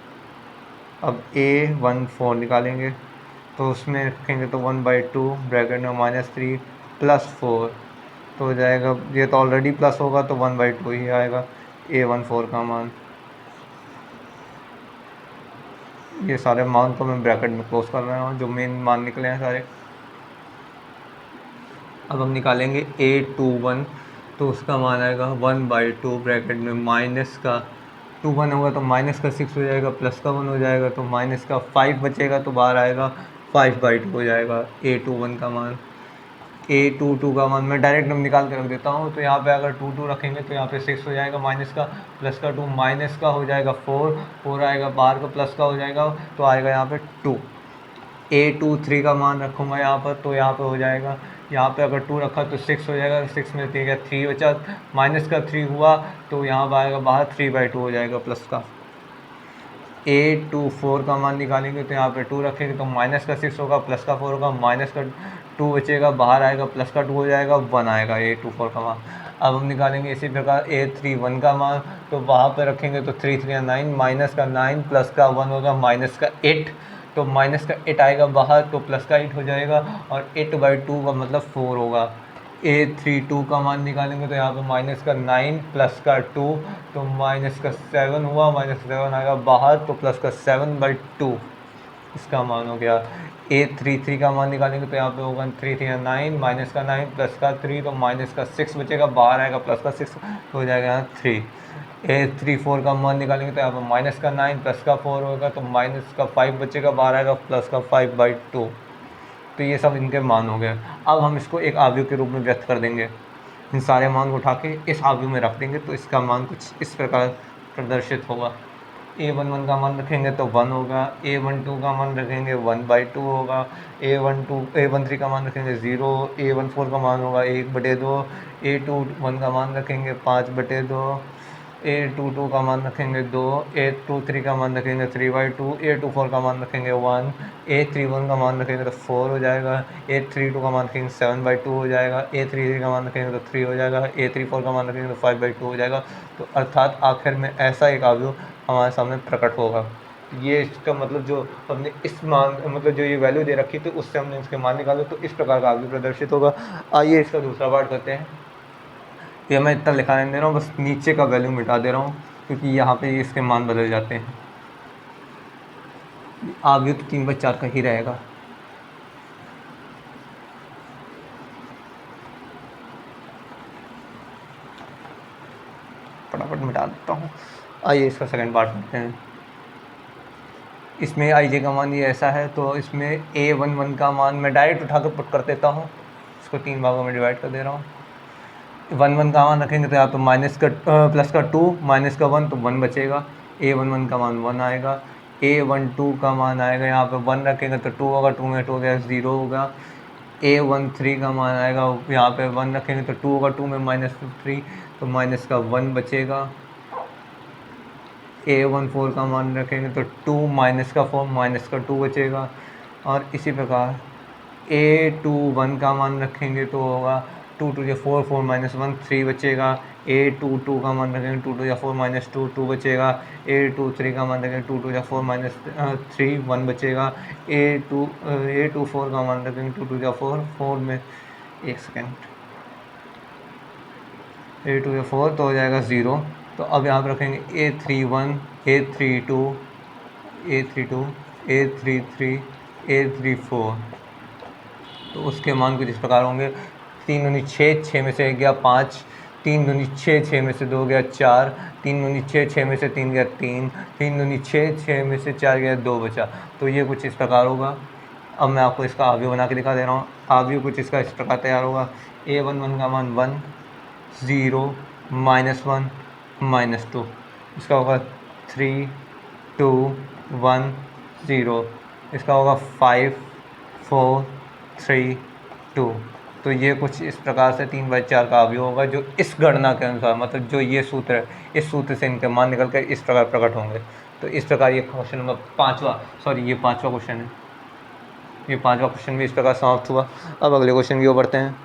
अब A14 निकालेंगे तो उसमें रखेंगे तो 1/2 ब्रैकेट में -3 +4, तो हो जाएगा, ये तो ऑलरेडी प्लस होगा तो 1/2 ही आएगा A14 का मान। ये सारे मान तो मैं ब्रैकेट में क्लोज कर रहा हूँ, जो मेन मान निकले हैं सारे। अब हम निकालेंगे A21, तो उसका मान आएगा 1/2 ब्रैकेट में माइनस का 21 होगा तो -6 हो जाएगा, +1 हो जाएगा, तो -5 बचेगा, तो बाहर आएगा 5/2 हो जाएगा A21 का मान। A22 का मान मैं डायरेक्ट नंबर निकाल के रख देता हूँ, तो यहाँ पे अगर 22 रखेंगे तो यहाँ पे 6 हो जाएगा, माइनस का प्लस का 2 माइनस का हो जाएगा 4 आएगा, बाहर का प्लस का हो जाएगा, तो आएगा यहाँ पे 2। A23 का मान रखूँगा यहाँ पर, तो यहाँ पे हो जाएगा, यहाँ पे अगर 2 रखा तो 6 हो जाएगा, 6 में 3 बचा, माइनस का 3 हुआ, तो यहाँ पर आएगा बाहर 3/2 हो जाएगा प्लस का। A24 का मान निकालेंगे तो यहाँ पे 2 रखेंगे तो माइनस का 6 होगा, प्लस का 4 होगा, माइनस का 2 बचेगा, बाहर आएगा, प्लस का 2 हो जाएगा, 1 आएगा A24 का मान। अब हम निकालेंगे इसी प्रकार A31 का मान, तो वहाँ पे रखेंगे तो 3 3 9, माइनस का 9 प्लस का 1 होगा, माइनस का 8, तो माइनस का 8 आएगा बाहर, तो प्लस का 8 हो जाएगा, और 8/2 का मतलब 4 होगा। A32 का मान निकालेंगे तो यहाँ पे माइनस का 9 प्लस का 2, तो माइनस का 7 हुआ, -7 आएगा बाहर, तो प्लस का 7/2 इसका मान हो गया। A33 का मान निकालेंगे तो यहाँ पे होगा 3 3 9, माइनस का 9 प्लस का 3, तो माइनस का 6 बचेगा, बाहर आएगा प्लस का 6, तो हो जाएगा यहाँ 3। A34 का मान निकालेंगे तो यहाँ पर माइनस का 9 प्लस का 4 होगा, तो माइनस का 5 बचेगा, बाहर आएगा प्लस का 5/2। तो ये सब इनके मान हो गए। अब हम इसको एक आव्यूह के रूप में व्यक्त कर देंगे। इन सारे मान को उठा के इस आव्यूह में रख देंगे, तो इसका मान कुछ इस प्रकार प्रदर्शित होगा। A11 का मान रखेंगे तो 1 होगा, A12 का मान रखेंगे 1/2 होगा, A13 का मान रखेंगे 0, A14 का मान होगा 1/2, A21 का मान रखेंगे 5/2, A22 का मान रखेंगे 2, A23 का मान रखेंगे 3/2, A24 का मान रखेंगे 1, A31 का मान रखेंगे तो 4 हो जाएगा, A32 का मान रखेंगे 7/2 हो जाएगा, A33 का मान रखेंगे तो 3 हो जाएगा, A34 का मान रखेंगे तो 5/2 हो जाएगा। तो अर्थात आखिर में ऐसा एक आव्यूह हमारे सामने प्रकट होगा। ये इसका मतलब जो हमने इस मान मतलब जो ये वैल्यू दे रखी थी उससे हमने इसके मान निकाले, तो इस प्रकार का आव्यूह प्रदर्शित होगा। आइए इसका दूसरा पार्ट करते हैं। ये मैं इतना लिखा नहीं दे रहा हूँ, बस नीचे का वैल्यू मिटा दे रहा हूँ, क्योंकि यहाँ पे इसके मान बदल जाते हैं। आव्यूह तो 3/4 का ही रहेगा। फटाफट मिटा देता हूँ। आइए इसका सेकंड पार्ट करते हैं। इसमें आई जे का मान ये ऐसा है, तो इसमें A11 का मान मैं डायरेक्ट उठा कर पुट कर देता हूँ। इसको 3 भागों में डिवाइड कर दे रहा हूँ। 1 का मान रखेंगे तो यहाँ पे माइनस का प्लस का 2 माइनस का 1, तो 1 बचेगा। A11 का मान 1 आएगा। A12 का मान आएगा, यहाँ पे 1 रखेंगे तो 2 होगा, 2 में 2 गया 0 होगा। A13 का मान आएगा, यहाँ पे 1 रखेंगे तो 2 होगा, 2 में -3, तो माइनस का 1 बचेगा। A14 का मान रखेंगे तो 2 माइनस का 4 माइनस का 2 बचेगा। और इसी प्रकार A21 का मान रखेंगे तो होगा 2 2 या 4 4 माइनस 1 3 बचेगा। A22 का मान रखेंगे 2 2 या 4 माइनस 2 2 बचेगा। A23 का मान रखेंगे 2 2 या 4 माइनस 3 1 बचेगा। A24 का मान रखेंगे 2 2 या 4 4 में एक सेकेंड A2 या 4 तो हो जाएगा 0। तो अब यहाँ पर रखेंगे A31 A32 A32 A33 A34, तो उसके मान कुछ इस प्रकार होंगे। 3 दूनी 6, 6 में से 1 गया 5, 3 दूनी 6, 6 में से 2 गया 4, 3 दूनी 6, 6 में से 3 गया 3, 3 दूनी 6, 6 में से 4 गया 2 बचा। तो ये कुछ इस प्रकार होगा। अब मैं आपको इसका आव्यूह बना के दिखा दे रहा हूँ। आव्यूह कुछ इसका इस प्रकार तैयार होगा। A11 का मान 1 0 -1 -2, इसका होगा 3 2 1 0, इसका होगा 5 4 3 2। तो ये कुछ इस प्रकार से 3/4 का अवयव होगा जो इस गणना के अनुसार, मतलब जो ये सूत्र है, इस सूत्र से इनके मान निकल कर इस प्रकार प्रकट होंगे। तो इस प्रकार ये क्वेश्चन नंबर 5वां, सॉरी ये 5वां क्वेश्चन है, ये 5वां क्वेश्चन भी इस प्रकार समाप्त हुआ। अब अगले क्वेश्चन की ओर बढ़ते हैं।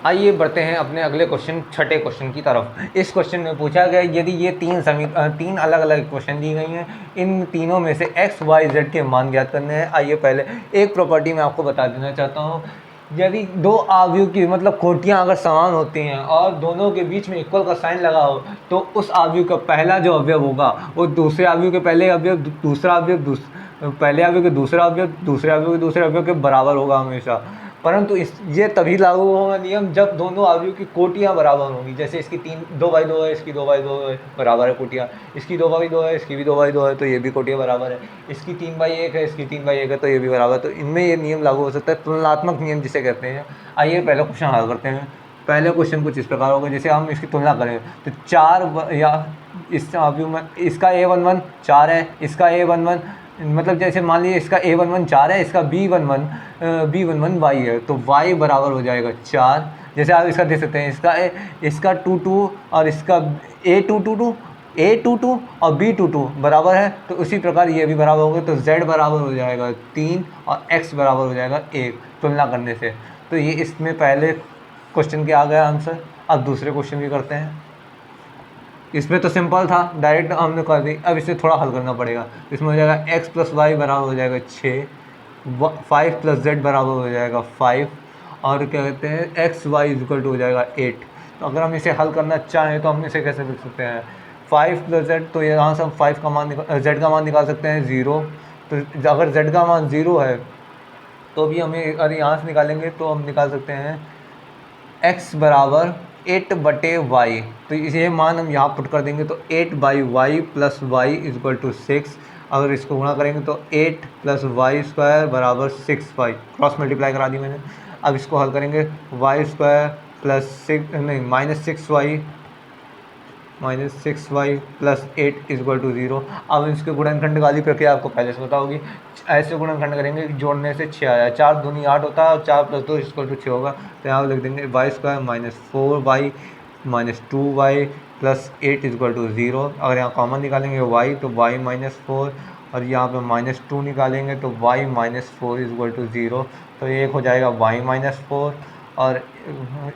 आइए बढ़ते हैं अपने अगले क्वेश्चन, छठे क्वेश्चन की तरफ। इस क्वेश्चन में पूछा गया यदि ये तीन अलग अलग क्वेश्चन दी गई हैं, इन तीनों में से x, y, z के मान ज्ञात करने हैं। आइए पहले एक प्रॉपर्टी मैं आपको बता देना चाहता हूँ। यदि दो अवयव की मतलब कोटियाँ अगर समान होती हैं और दोनों के बीच में इक्वल का साइन लगा हो, तो उस अवयव का पहला जो अवयव होगा वो दूसरे अवयव के पहले अवयव, दूसरा अवयव पहले अवयव के दूसरा अवयव, दूसरे अवयव के दूसरे अवयव के बराबर होगा हमेशा। परंतु ये तभी लागू होगा नियम जब दोनों अवयव की कोटियाँ बराबर होंगी। जैसे इसकी 2/2 है, इसकी 2/2 है, बराबर है कोटियाँ। इसकी 2/2 है, इसकी भी 2/2 है, तो ये भी कोटियाँ बराबर है। इसकी 3/1 है, इसकी 3/1 है, तो ये भी बराबर है। तो इनमें ये नियम लागू हो सकता है, तुलनात्मक नियम जिसे कहते हैं। आइए पहला क्वेश्चन हल करते हैं। पहले क्वेश्चन कुछ इस प्रकार होगा, जैसे हम इसकी तुलना करें तो 4 या इस अवयव में इसका a11 4 है, इसका a11 मतलब जैसे मान लीजिए इसका a11 4 है, इसका b11 y है, तो y बराबर हो जाएगा 4। जैसे आप इसका देख सकते हैं, इसका 22 और इसका a22 और b22 बराबर है, तो उसी प्रकार ये भी बराबर होगा। तो z बराबर हो जाएगा 3 और x बराबर हो जाएगा 1 तुलना करने से। तो ये इसमें पहले क्वेश्चन के आ गया आंसर। अब दूसरे क्वेश्चन भी करते हैं। इसमें तो सिंपल था, डायरेक्ट हमने कर दी। अब इसे थोड़ा हल करना पड़ेगा। इसमें हो जाएगा x + y बराबर हो जाएगा 6, 5 + z बराबर हो जाएगा 5, और क्या कहते हैं x y = हो जाएगा 8। तो अगर हम इसे हल करना चाहें तो हम इसे कैसे लिख सकते हैं, 5 + z, तो यहाँ से हम 5 का मान z का मान निकाल सकते हैं 0। तो अगर z का मान 0 है तो भी हमें, अगर यहाँ से निकालेंगे तो हम निकाल सकते हैं x बराबर 8/y। तो ये मान हम यहाँ पुट कर देंगे तो 8/y + y = 6। अगर इसको गुणा करेंगे तो 8 + y² बराबर 6y, क्रॉस मल्टीप्लाई करा दी मैंने। अब इसको हल करेंगे y² + 6 नहीं -6y + 8 = 0। अब इसके गुणनखंड वाली प्रक्रिया आपको पहले से पता होगी। ऐसे गुणनखंड करेंगे, जोड़ने से 6 आया, 4 दूनी 8 होता है और 4 + 2 = 6 होगा। तो यहाँ लिख देंगे y² -4y -2y + 8 = 0। अगर यहाँ कॉमन निकालेंगे y तो y -4, और यहाँ पे -2 निकालेंगे तो y -4 = 0। तो एक हो जाएगा y -4 और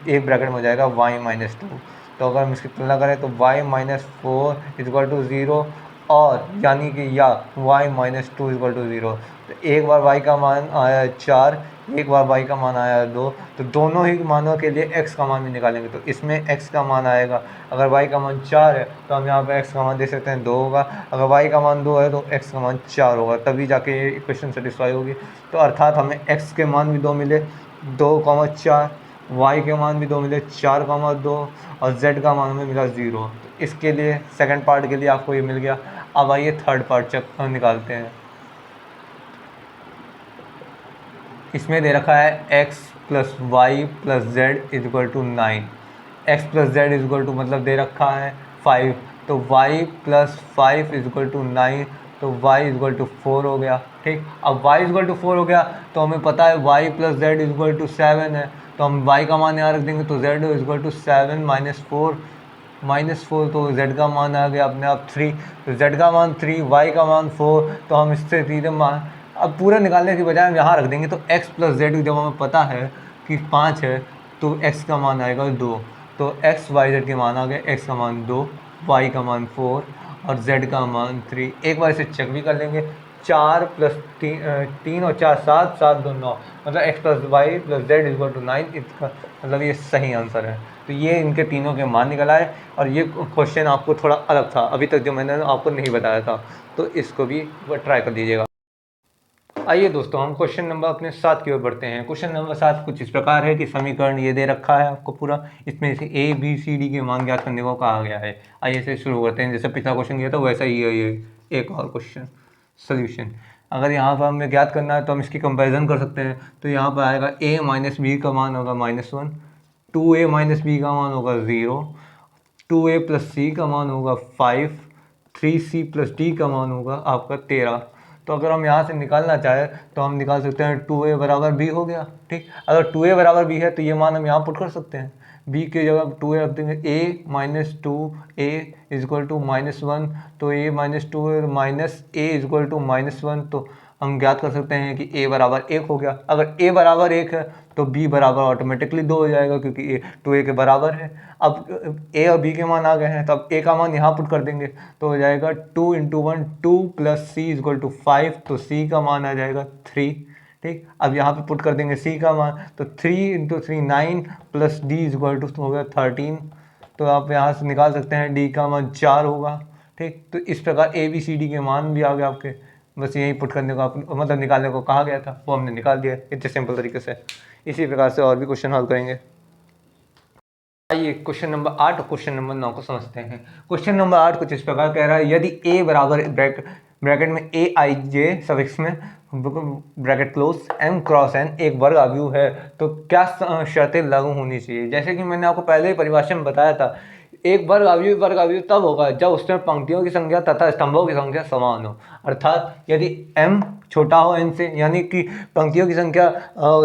एक ब्रैकेट में हो जाएगा y -2। तो अगर हम इसकी तुलना करें तो y -4 = 0 और यानी कि या y -2 = 0। तो एक बार y का मान आया 4, एक बार y का मान आया 2। तो दोनों ही मानों के लिए x का मान भी निकालेंगे। तो इसमें x का मान आएगा, अगर y का मान 4 है तो हम यहाँ पे x का मान दे सकते हैं 2 होगा। अगर y का मान 2 है तो x का मान 4 होगा, तभी जाके ये इक्वेशन सेटिस्फाई होगी। तो अर्थात हमें x के मान भी 2 मिले, 2,4, y के मान भी 2 मिले, 4,2, और z का मान हमें मिला 0। तो इसके लिए सेकंड पार्ट के लिए आपको ये मिल गया। अब आइए थर्ड पार्ट चेक निकालते हैं। इसमें दे रखा है x + y + z = 9। x + z = मतलब दे रखा है 5, तो y + 5 = 9, तो y = 4 हो गया। ठीक, अब y = 4 हो गया तो हमें पता है y + z = 7 है, तो हम y का मान यहाँ रख देंगे। तो z = 7 -4 तो z का मान आ गया अपने आप 3। तो z का मान 3, y का मान 4, तो हम इससे सीधे मान अब पूरा निकालने के बजाय हम यहाँ रख देंगे। तो x + z जब हमें पता है कि 5 है तो x का मान आएगा 2। तो x y z के मान आ गए, x का मान 2, y का मान 4 और z का मान 3। एक बार इसे चेक भी कर लेंगे, 4 + 3 और 4 7, 7 2 9, मतलब x + y + z = 9। इसका मतलब ये सही आंसर है। तो ये इनके तीनों के मान निकल आए, और ये क्वेश्चन आपको थोड़ा अलग था अभी तक जो मैंने आपको नहीं बताया था, तो इसको भी ट्राई कर लीजिएगा। आइए दोस्तों, हम क्वेश्चन नंबर अपने 7 की ओर बढ़ते हैं। क्वेश्चन नंबर 7 कुछ इस प्रकार है कि समीकरण ये दे रखा है आपको पूरा, इसमें से a b c d के मान ज्ञात करने को कहा गया है। आइए इसे शुरू करते हैं। जैसे पिछला क्वेश्चन किया था वैसा ही है ये एक और क्वेश्चन सोल्यूशन। अगर यहाँ पर हमें ज्ञात करना है तो हम इसकी कंपैरिजन कर सकते हैं। तो यहाँ पर आएगा a - b का मान होगा -1, 2a - b का मान होगा 0, 2a + c का मान होगा 5, 3c प्लस डी का मान होगा आपका 13। तो अगर हम यहाँ से निकालना चाहें तो हम निकाल सकते हैं 2a बराबर b हो गया। ठीक, अगर 2a बराबर b है तो ये मान हम यहाँ पुट कर सकते हैं। b की जगह 2a रख देंगे, a minus 2a is equal to -1, तो a minus 2 minus a is equal to -1, तो हम ज्ञात कर सकते हैं कि a बराबर 1 हो गया। अगर a बराबर 1 है तो b बराबर ऑटोमेटिकली 2 हो जाएगा, क्योंकि a 2a के बराबर है। अब a और b के मान आ गए हैं, तो अब a का मान यहाँ पुट कर देंगे, तो हो जाएगा 2 into 1 2 plus c is equal to 5, तो c का मान आ जाएगा 3। ठीक, अब यहाँ पे पुट कर देंगे c का मान, तो 3 into 3 9 plus d is equal to हो गया 13। तो आप यहाँ से निकाल सकते हैं d का मान 4 होगा। ठीक, तो इस प्रकार a b c d के मान भी आ गए आपके। बस यही पुट करने को आप मतलब निकालने को कहा गया था, वो हमने निकाल दिया इतने सिंपल तरीके से। इसी प्रकार से और भी क्वेश्चन हल करेंगे। आइए क्वेश्चन नंबर 8 और क्वेश्चन नंबर 9 को समझते हैं। क्वेश्चन नंबर 8 कुछ इस प्रकार कह रहा है, यदि a बराबर ब्रैकेट में a i j सफिक्स में bracket close m cross n एक वर्ग अवयव है तो क्या शर्तें लागू होनी चाहिए। जैसे कि मैंने आपको पहले ही परिभाषा में बताया था, एक वर्ग अवयव तब होगा जब उसमें पंक्तियों की संख्या तथा स्तंभों की संख्या समान हो। अर्थात यदि m छोटा हो n से, यानी कि पंक्तियों की संख्या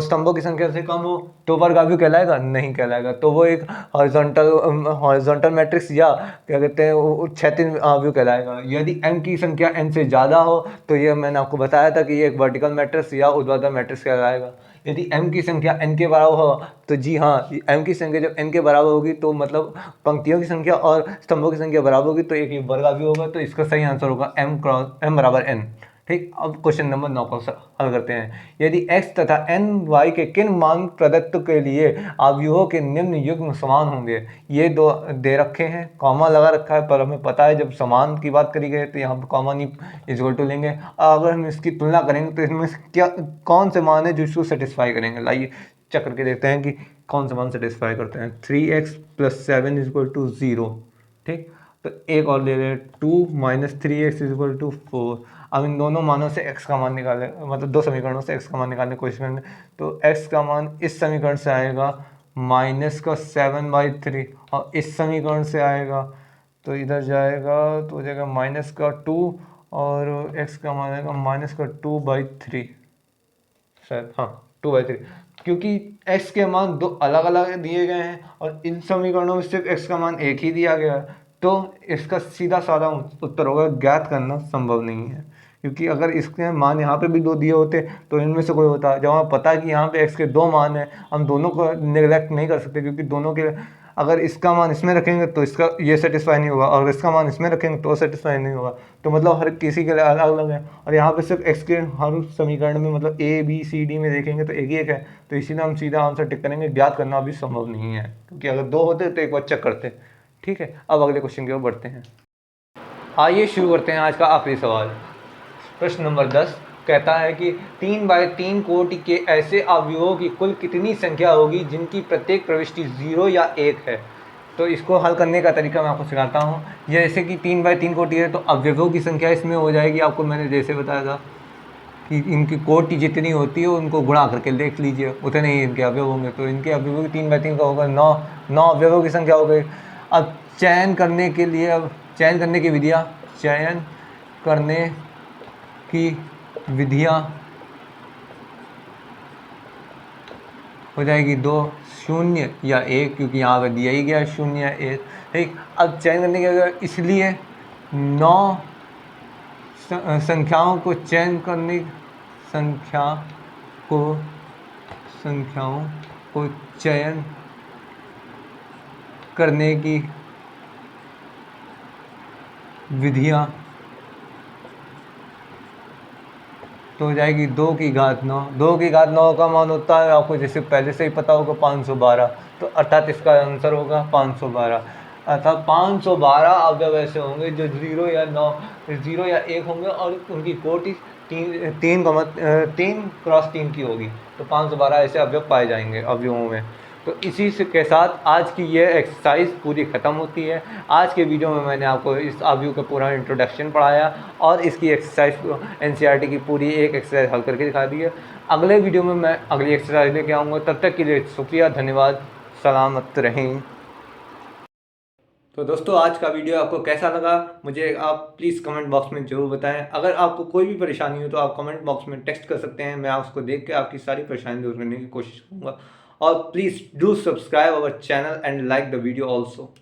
स्तंभों की संख्या से कम हो, तो वर्ग अवयव कहलाएगा? नहीं कहलाएगा। तो वो एक हॉरिजॉन्टल मैट्रिक्स या क्या कहते हैं वो क्षैतिज अवयव कहलाएगा। यदि m की संख्या n से ज़्यादा हो तो ये मैंने आपको बताया था कि ये एक वर्टिकल मैट्रिक्स या ऊर्ध्वाधर मैट्रिक्स कहलाएगा। यदि m की संख्या n के बराबर हो तो जी हाँ, m की संख्या जब n के बराबर होगी तो मतलब पंक्तियों की संख्या और स्तंभों की संख्या बराबर होगी, तो एक वर्ग अवयव होगा। तो इसका सही आंसर होगा m बराबर n। ठीक, अब क्वेश्चन नंबर 9 को हल करते हैं। यदि x तथा n y के किन मान प्रदत्त के लिए अवयवों के निम्न युग्म समान होंगे। ये दो दे रखे हैं, कॉमा लगा रखा है, पर हमें पता है जब समान की बात करी गई तो यहाँ पर कॉमा नहीं इक्वल टू लेंगे। अगर हम इसकी तुलना करेंगे तो इसमें क्या कौन से मान है जो इसको सेटिस्फाई करेंगे। लाइए चेक करके देखते हैं कि कौन से मान सेटिस्फाई करते हैं। 3x + 7 is equal to 0। ठीक, तो एक और ले लें 2 - 3x इज इक्वल टू 4। अब इन दोनों मानों से x का मान निकालें, मतलब दो समीकरणों से x का मान निकालने की कोशिश करेंगे, तो x का मान इस समीकरण से आएगा -7/3, और इस समीकरण से आएगा तो इधर जाएगा तो हो जाएगा -2, और x का मान आएगा -2/3 शायद, हाँ 2/3, क्योंकि x के मान दो अलग अलग दिए गए हैं और इन समीकरणों में सिर्फ x का मान एक ही दिया गया है। तो इसका सीधा साधा उत्तर होगा ज्ञात करना संभव नहीं है, क्योंकि अगर इसके मान यहाँ पे भी दो दिए होते तो इनमें से कोई होता। जब हमें पता है कि यहाँ पे x के दो मान हैं, हम दोनों को नेग्लेक्ट नहीं कर सकते, क्योंकि दोनों के अगर इसका मान इसमें रखेंगे तो इसका ये सेटिस्फाई नहीं होगा, और इसका मान इसमें रखेंगे तो सेटिस्फाई नहीं होगा। तो मतलब हर किसी के लिए अलग अलग है, और यहाँ पे सिर्फ x के हर समीकरण में मतलब a b c d में देखेंगे तो एक ही एक है, तो इसीलिए हम सीधा आंसर टिक करेंगे। ज्ञात करना अभी संभव नहीं है, क्योंकि अगर दो होते तो एक बार चेक करते। ठीक है, अब अगले क्वेश्चन की ओर बढ़ते हैं। आइए शुरू करते हैं आज का आखिरी सवाल। प्रश्न नंबर 10 कहता है कि 3/3 कोटि के ऐसे अवयवों की कुल कितनी संख्या होगी जिनकी प्रत्येक प्रविष्टि 0 या 1 है। तो इसको हल करने का तरीका मैं आपको सिखाता हूँ। जैसे कि 3/3 कोटि है तो अवयवों की संख्या इसमें हो जाएगी, आपको मैंने जैसे बताया था कि इनकी कोटि जितनी होती है उनको गुणा करके देख लीजिए, उतने ही इनके अवयव होंगे। तो इनके अवयवों की 3/3 का होगा 9 अवयवों की संख्या हो गई। अब चयन करने के लिए, अब चयन करने की विधियाँ, चयन करने की विधियाँ हो जाएगी 2 0 या 1, क्योंकि यहाँ पर दिया ही गया 0 या 1। ठीक, अब चयन करने के अगर इसलिए 9 संख्याओं को चयन करने संख्याओं को चयन करने की विधियाँ तो हो जाएगी 2 की घात 9। 2 की घात 9 का मान होता है आपको जैसे पहले से ही पता होगा 512, तो अर्थात इसका आंसर होगा 512। अर्थात 512 अवयव ऐसे होंगे जो 0 या 9 0 या 1 होंगे और उनकी कोटि 3 क्रॉस 3 की होगी। तो 512 ऐसे अवयव पाए जाएंगे अवयवों में। तो इसी से के साथ आज की ये एक्सरसाइज पूरी ख़त्म होती है। आज के वीडियो में मैंने आपको इस अवयव का पूरा इंट्रोडक्शन पढ़ाया और इसकी एक्सरसाइज एनसीईआरटी की पूरी एक एक्सरसाइज हल करके दिखा दी है। अगले वीडियो में मैं अगली एक्सरसाइज लेके आऊँगा। तब तक के लिए शुक्रिया, धन्यवाद, सलामत रहें। तो दोस्तों आज का वीडियो आपको कैसा लगा मुझे आप प्लीज़ कमेंट बॉक्स में ज़रूर बताएं। अगर आपको कोई भी परेशानी हो तो आप कमेंट बॉक्स में टेक्स्ट कर सकते हैं, मैं उसको देख के आपकी सारी परेशानी दूर करने की कोशिश करूँगा। और please do subscribe our channel and like the video also.